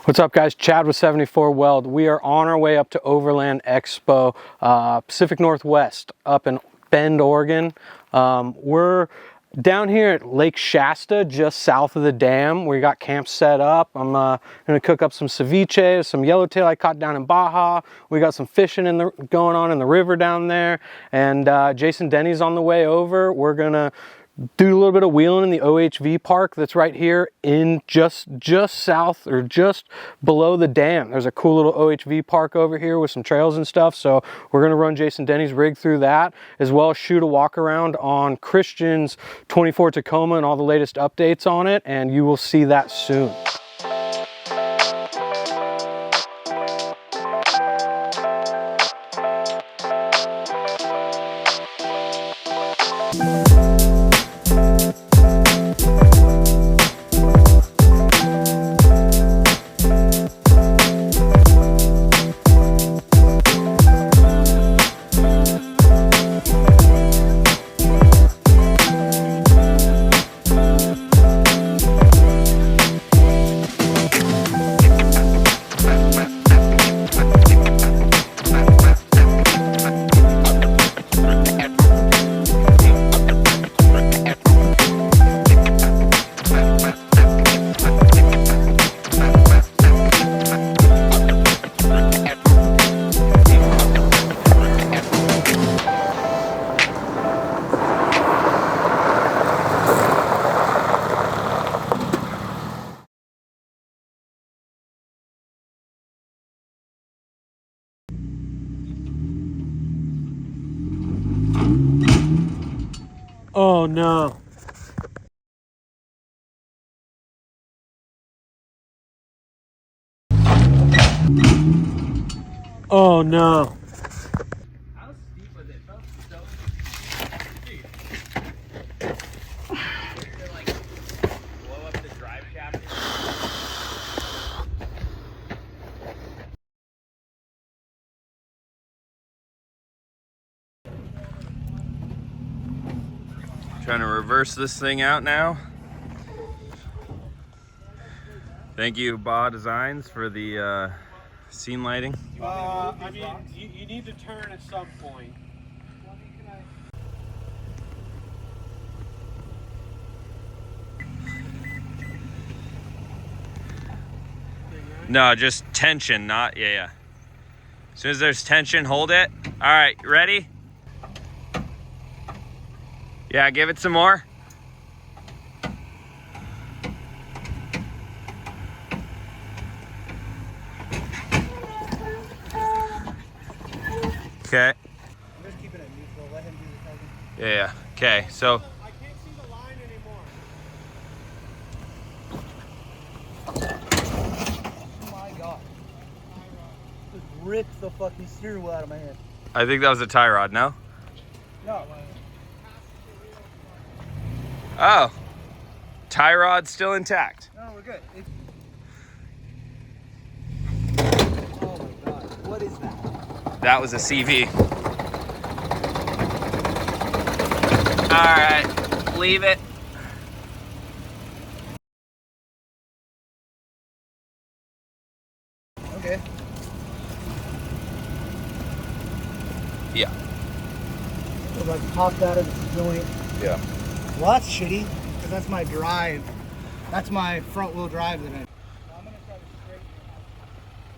What's up, guys? Chad with 74 Weld. We are on our way up to Overland Expo, Pacific Northwest, up in Bend, Oregon. We're down here at Lake Shasta, just south of the dam. We got camp set up. I'm gonna cook up some ceviche, some yellowtail I caught down in Baja. We got some fishing going on in the river down there. And Jason Denny's on the way over. We're gonna do a little bit of wheeling in the OHV park that's right here in just south or just below the dam. There's a cool little OHV park over here with some trails and stuff. So we're gonna run Jason Denny's rig through that, as well as shoot a walk around on Christian's 24 Tacoma and all the latest updates on it. And you will see that soon. Oh no. Oh no. How steep was it? It felt so steep. To like blow up the drive shaft. Trying to reverse this thing out now. Thank you, Ba Designs, for the scene lighting. I mean, you need to turn at some point. No, just tension, not, yeah. As soon as there's tension, hold it. All right, ready? Yeah, give it some more. Okay. I'm just keeping it neutral. Let him do the tugging. Yeah. Okay. So. I can't see the line anymore. Oh my god. Just ripped the fucking steering wheel out of my hand. I think that was a tie rod. No. No. Oh. Tie rod still intact. No, we're good. Oh my god. What is that? That was a CV. All right. Leave it. Okay. Yeah. So like pop that in the joint. Yeah. Well, that's shitty, because that's my drive. That's my front wheel drive that I'm gonna try to straighten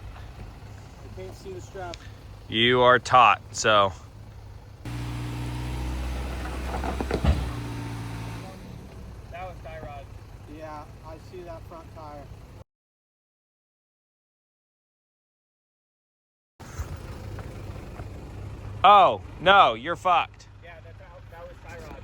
it. I can't see the strap. You are taut, so. That was tie rod. Yeah, I see that front tire. Oh no, you're fucked. Yeah, that was tie rod.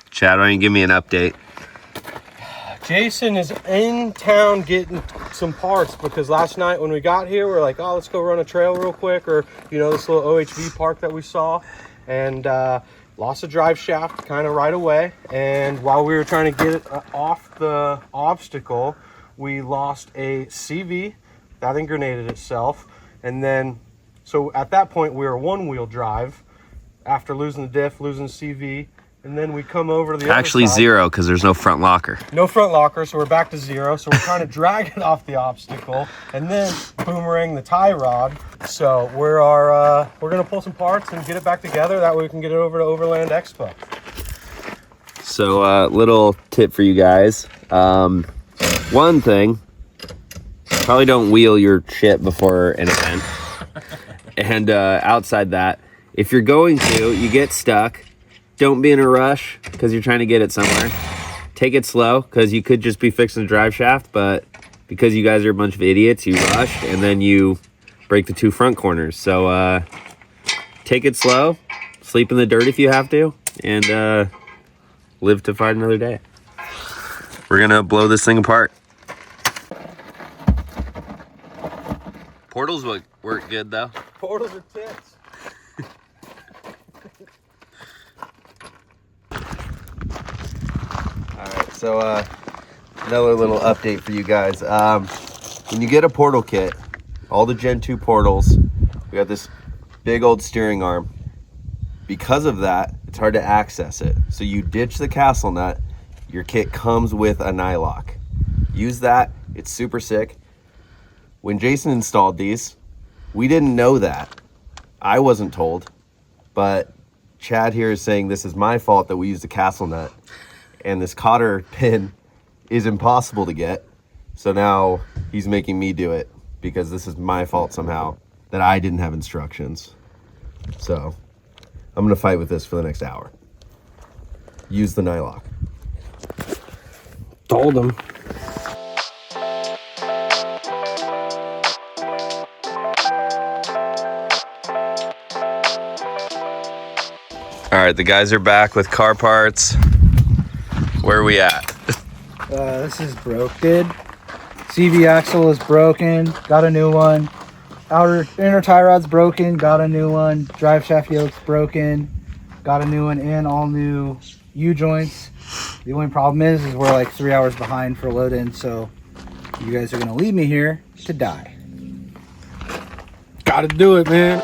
Chad, why don't you give me an update? Jason is in town getting some parts, because last night when we got here, we were like, oh, let's go run a trail real quick, or, you know, this little OHV park that we saw, and lost a drive shaft kind of right away. And while we were trying to get it off the obstacle, we lost a CV. That thing grenaded itself. And then, so at that point, we were one-wheel drive. after losing the diff, losing CV, and then we come over to the Actually other side. 0 because there's no front locker. No front locker, so we're back to 0. So we're trying to drag it off the obstacle and then boomerang the tie rod. So we're gonna pull some parts and get it back together. That way we can get it over to Overland Expo. So little tip for you guys. One thing, probably don't wheel your shit before an event. And outside that, if you're going to, you get stuck, don't be in a rush because you're trying to get it somewhere. Take it slow because you could just be fixing the drive shaft, but because you guys are a bunch of idiots, you rushed and then you break the 2 front corners. So take it slow, sleep in the dirt if you have to, and live to fight another day. We're gonna blow this thing apart. Portals work good though. Portals are tits. Alright, so another little update for you guys. When you get a portal kit, all the Gen 2 portals, we got this big old steering arm. Because of that, it's hard to access it. So you ditch the castle nut, your kit comes with a nylock. Use that, it's super sick. When Jason installed these, we didn't know that. I wasn't told, but Chad here is saying this is my fault that we used a castle nut, and this cotter pin is impossible to get. So now he's making me do it because this is my fault somehow that I didn't have instructions. So I'm gonna fight with this for the next hour. Use the nylock. Told him. All right, the guys are back with car parts. Where are we at? This is broken. CV axle is broken. Got a new one. Outer inner tie rod's broken. Got a new one. Drive shaft yoke's broken. Got a new one and all new U joints. The only problem is we're like 3 hours behind for load in, so you guys are gonna leave me here to die. Gotta do it, man.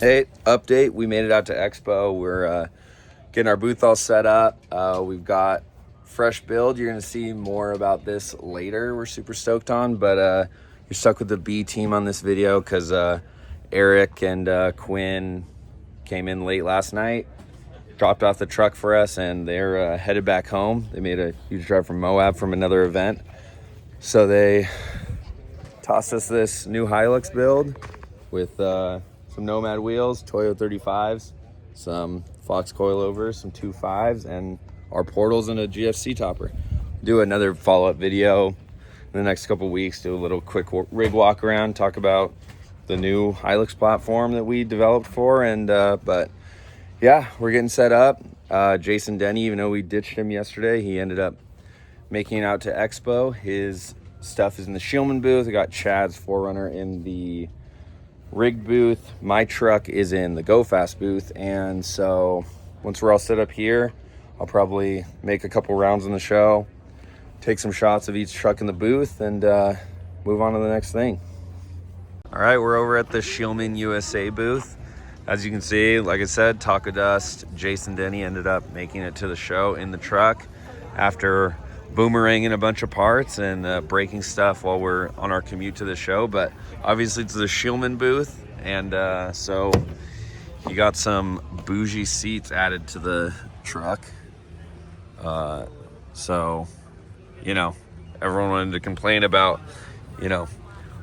Hey, update, we made it out to Expo. We're getting our booth all set up. We've got fresh build. You're gonna see more about this later. We're super stoked on, but you're stuck with the B team on this video because Eric and Quinn came in late last night, dropped off the truck for us, and they're headed back home. They made a huge drive from Moab from another event. So they tossed us this new Hilux build with some Nomad wheels, Toyo 35s, some Fox coilovers, some 2.5s, and our portals and a GFC topper. Do another follow-up video in the next couple weeks, do a little quick rig walk around, talk about the new Hilux platform that we developed for, and but yeah, we're getting set up. Jason Denny, even though we ditched him yesterday, he ended up making it out to Expo. His stuff is in the Shieldman booth. I got Chad's 4Runner in the rig booth. My truck is in the Go Fast booth, and so once we're all set up here, I'll probably make a couple rounds in the show, take some shots of each truck in the booth, and move on to the next thing. All right, we're over at the Shieldman USA booth. As you can see, like I said, Taco Dust, Jason Denny ended up making it to the show in the truck after boomeranging a bunch of parts and breaking stuff while we're on our commute to the show. But obviously it's the Shieldman booth, and so you got some bougie seats added to the truck. So, you know, everyone wanted to complain about, you know,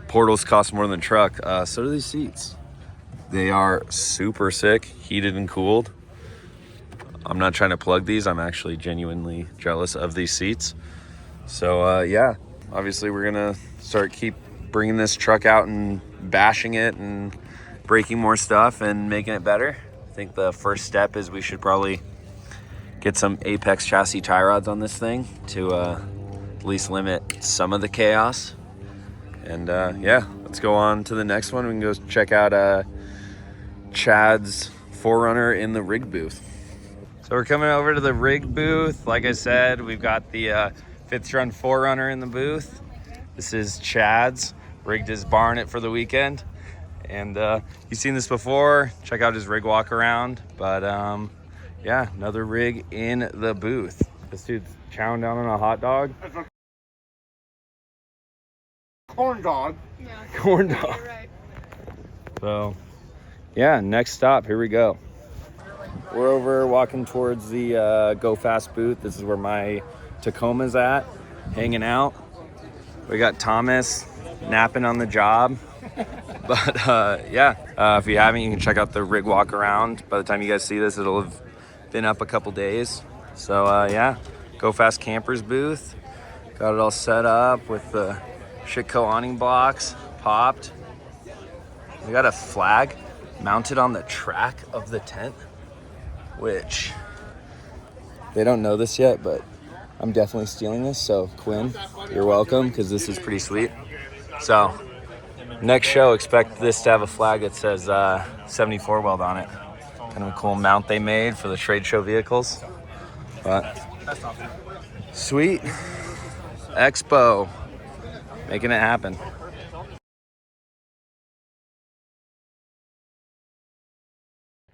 portals cost more than truck. So do these seats. They are super sick, heated and cooled. I'm not trying to plug these. I'm actually genuinely jealous of these seats. So yeah, obviously we're gonna keep bringing this truck out and bashing it and breaking more stuff and making it better. I think the first step is we should probably get some Apex chassis tie rods on this thing to at least limit some of the chaos. And yeah, let's go on to the next one. We can go check out Chad's 4Runner in the rig booth. So we're coming over to the rig booth. Like I said, we've got the 5th Run 4Runner in the booth. This is Chad's. Rigged his barnet for the weekend. And you've seen this before. Check out his rig walk around. But yeah, another rig in the booth. This dude's chowing down on a hot dog. Corn dog. Yeah. Corn dog. You're right. So yeah, next stop, here we go. We're over walking towards the Go Fast booth. This is where my Tacoma's at, hanging out. We got Thomas napping on the job. But yeah, if you haven't, you can check out the rig walk around. By the time you guys see this, it'll have been up a couple days. So yeah, Go Fast Campers booth. Got it all set up with the Shitco awning blocks popped. We got a flag mounted on the track of the tent, which they don't know this yet, but I'm definitely stealing this. So Quinn, you're welcome, because this is pretty sweet. So next show, expect this to have a flag that says 74 weld on it. Kind of a cool mount they made for the trade show vehicles. But sweet. Expo. Making it happen.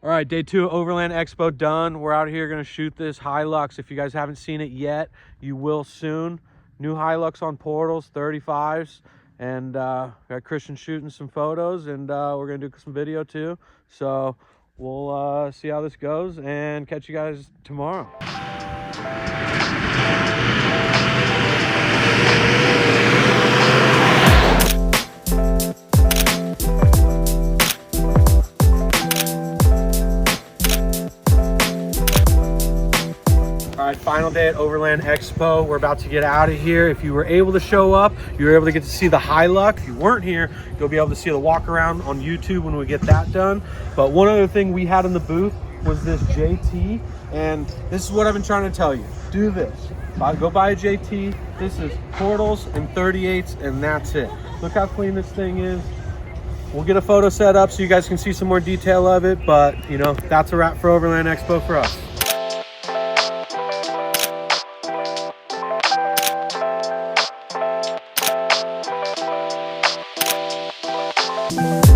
All right, day 2 of Overland Expo done. We're out here gonna shoot this Hilux. If you guys haven't seen it yet, you will soon. New Hilux on portals, 35s. And got Christian shooting some photos, and we're gonna do some video too. So we'll see how this goes and catch you guys tomorrow. All right, final day at Overland Expo. We're about to get out of here. If you were able to show up, you were able to get to see the Hilux. If you weren't here, you'll be able to see the walk around on YouTube when we get that done. But one other thing we had in the booth was this JT, and this is what I've been trying to tell you. Do this. Go buy a JT. This is portals and 38s, and that's it. Look how clean this thing is. We'll get a photo set up so you guys can see some more detail of it, but you know, that's a wrap for Overland Expo for us. Bye.